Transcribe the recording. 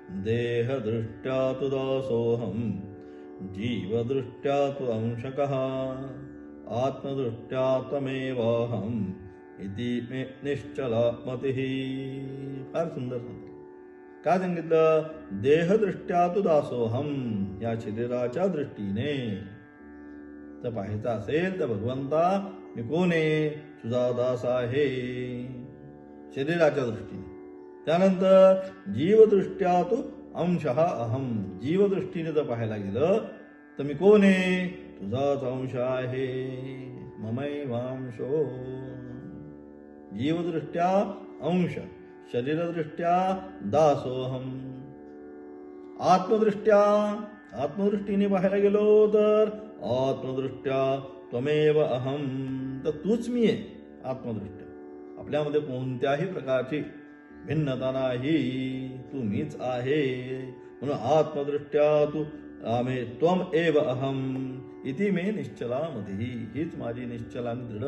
देहदृष्ट्या तु दासोऽहं जीवदृष्ट्या तु अंशकः आत्मदृष्ट्या त्वमेवाहम् इति मे निश्चला मतिः. फार सुंदर सांगितलं. काय सांगितलं? देहदृष्ट्या तु दासोहम, या शरीराच्या दृष्टीने तर पाहायचं असेल तर भगवंता मी कोण आहे? तुझा दास आहे शरीराच्या दृष्टीने. त्यानंतर जीवदृष्ट्या तू अंशः अहम, जीवदृष्टीने जर पाहायला गेलं तर मी कोण आहे? तुझाच अंश आहे. ममैवांशो. जीवदृष्ट्या अंश, शरीरदृष्ट्या दासोहम. आत्मदृष्टीने पाहायला गेलो तर आत्मदृष्ट्या त्वमेव अहम, तर तूच मी आहे. आत्मदृष्ट्या आपल्यामध्ये कोणत्याही प्रकारची भिन्नता नाही, तू मीच आहे. म्हणून आत्मदृष्ट्या तू त्वम एव अहम इति मे निश्चला मती. हीच माझी निश्चल आणि दृढ